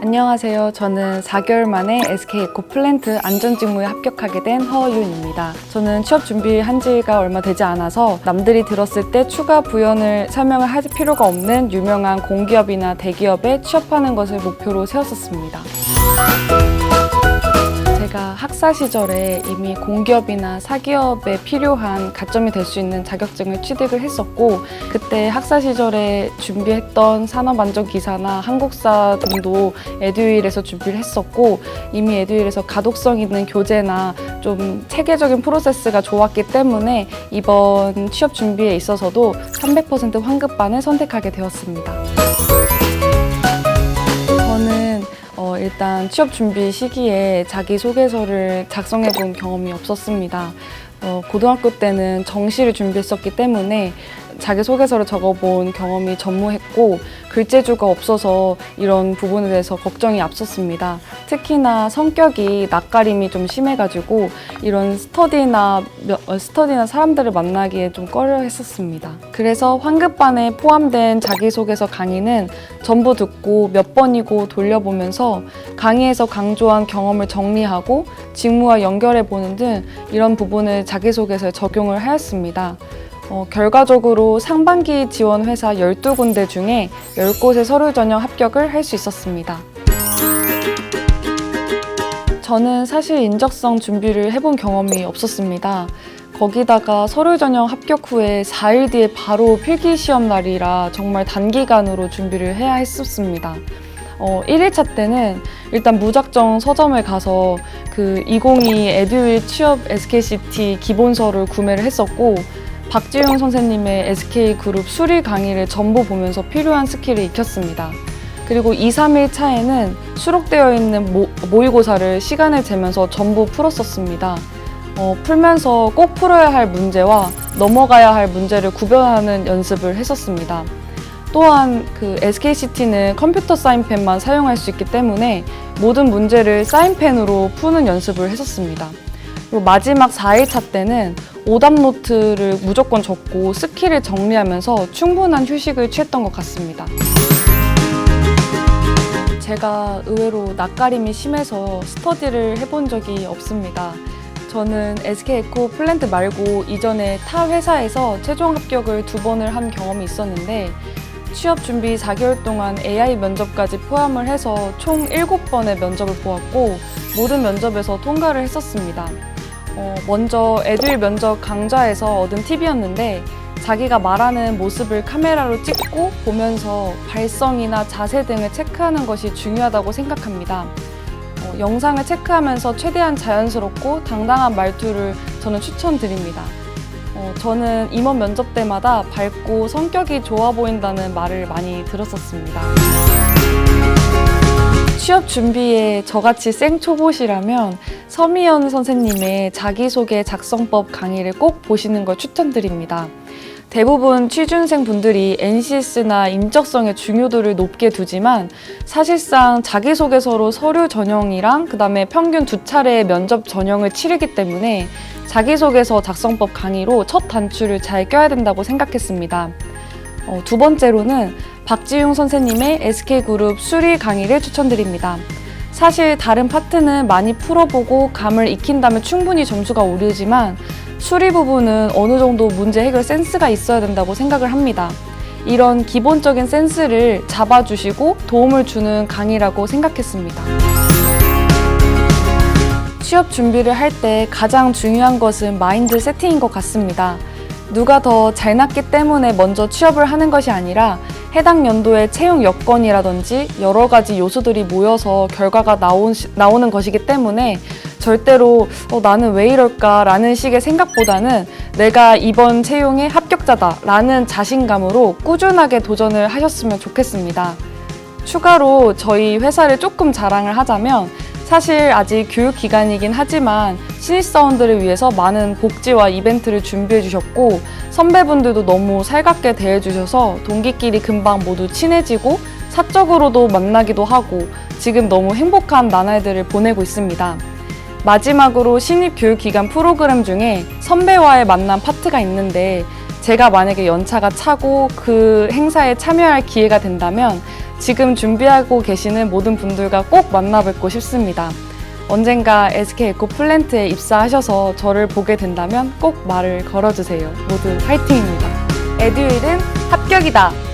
안녕하세요. 저는 4개월 만에 SK에코 플랜트 안전직무에 합격하게 된 허윤입니다. 저는 취업 준비한 지가 얼마 되지 않아서 남들이 들었을 때 추가 부연을 설명을 할 필요가 없는 유명한 공기업이나 대기업에 취업하는 것을 목표로 세웠었습니다. 제가 학사 시절에 이미 공기업이나 사기업에 필요한 가점이 될 수 있는 자격증을 취득을 했었고, 그때 학사 시절에 준비했던 산업안전기사나 한국사 등도 에듀윌에서 준비를 했었고, 이미 에듀윌에서 가독성 있는 교재나 좀 체계적인 프로세스가 좋았기 때문에 이번 취업 준비에 있어서도 300% 환급반을 선택하게 되었습니다. 저는 일단 취업 준비 시기에 자기소개서를 작성해 본 경험이 없었습니다. 고등학교 때는 정시를 준비했었기 때문에 자기소개서를 적어본 경험이 전무했고, 글재주가 없어서 이런 부분에 대해서 걱정이 앞섰습니다. 특히나 성격이 낯가림이 좀 심해가지고 이런 스터디나 사람들을 만나기에 좀 꺼려 했었습니다. 그래서 환급반에 포함된 자기소개서 강의는 전부 듣고 몇 번이고 돌려보면서 강의에서 강조한 경험을 정리하고 직무와 연결해보는 등 이런 부분을 자기소개서에 적용을 하였습니다. 결과적으로 상반기 지원 회사 12군데 중에 10곳의 서류 전형 합격을 할 수 있었습니다. 저는 사실 인적성 준비를 해본 경험이 없었습니다. 거기다가 서류 전형 합격 후에 4일 뒤에 바로 필기시험 날이라 정말 단기간으로 준비를 해야 했었습니다. 1일차 때는 일단 무작정 서점을 가서 그 2022 에듀윌 취업 SKCT 기본서를 구매를 했었고, 박지용 선생님의 SK그룹 수리 강의를 전부 보면서 필요한 스킬을 익혔습니다. 그리고 2, 3일 차에는 수록되어 있는 모의고사를 시간을 재면서 전부 풀었었습니다. 풀면서 꼭 풀어야 할 문제와 넘어가야 할 문제를 구별하는 연습을 했었습니다. 또한 그 SKCT는 컴퓨터 사인펜만 사용할 수 있기 때문에 모든 문제를 사인펜으로 푸는 연습을 했었습니다. 그리고 마지막 4일차 때는 오답 노트를 무조건 적고 스킬을 정리하면서 충분한 휴식을 취했던 것 같습니다. 제가 의외로 낯가림이 심해서 스터디를 해본 적이 없습니다. 저는 SK에코 플랜트 말고 이전에 타 회사에서 최종 합격을 2번을 한 경험이 있었는데, 취업 준비 4개월 동안 AI 면접까지 포함을 해서 총 7번의 면접을 보았고 모든 면접에서 통과를 했었습니다. 먼저 에듀윌 면접 강좌에서 얻은 팁이었는데, 자기가 말하는 모습을 카메라로 찍고 보면서 발성이나 자세 등을 체크하는 것이 중요하다고 생각합니다. 영상을 체크하면서 최대한 자연스럽고 당당한 말투를 저는 추천드립니다. 저는 임원 면접 때마다 밝고 성격이 좋아 보인다는 말을 많이 들었었습니다. 취업 준비에 저같이 생초보시라면 서미연 선생님의 자기소개 작성법 강의를 꼭 보시는 걸 추천드립니다. 대부분 취준생 분들이 NCS나 인적성의 중요도를 높게 두지만 사실상 자기소개서로 서류 전형이랑 그다음에 평균 2차례의 면접 전형을 치르기 때문에 자기소개서 작성법 강의로 첫 단추를 잘 껴야 된다고 생각했습니다. 두 번째로는 박지용 선생님의 SK그룹 수리 강의를 추천드립니다. 사실 다른 파트는 많이 풀어보고 감을 익힌다면 충분히 점수가 오르지만 수리 부분은 어느 정도 문제 해결 센스가 있어야 된다고 생각을 합니다. 이런 기본적인 센스를 잡아주시고 도움을 주는 강의라고 생각했습니다. 취업 준비를 할 때 가장 중요한 것은 마인드 세팅인 것 같습니다. 누가 더 잘났기 때문에 먼저 취업을 하는 것이 아니라 해당 연도의 채용 여건이라든지 여러 가지 요소들이 모여서 결과가 나오는 것이기 때문에 절대로 나는 왜 이럴까 라는 식의 생각보다는 내가 이번 채용에 합격자다 라는 자신감으로 꾸준하게 도전을 하셨으면 좋겠습니다. 추가로 저희 회사를 조금 자랑을 하자면, 사실 아직 교육 기간이긴 하지만 신입사원들을 위해서 많은 복지와 이벤트를 준비해 주셨고, 선배분들도 너무 살갑게 대해 주셔서 동기끼리 금방 모두 친해지고 사적으로도 만나기도 하고 지금 너무 행복한 나날들을 보내고 있습니다. 마지막으로 신입 교육 기간 프로그램 중에 선배와의 만남 파트가 있는데, 제가 만약에 연차가 차고 그 행사에 참여할 기회가 된다면 지금 준비하고 계시는 모든 분들과 꼭 만나 뵙고 싶습니다. 언젠가 SK 에코플랜트에 입사하셔서 저를 보게 된다면 꼭 말을 걸어주세요. 모두 화이팅입니다. 에듀윌은 합격이다!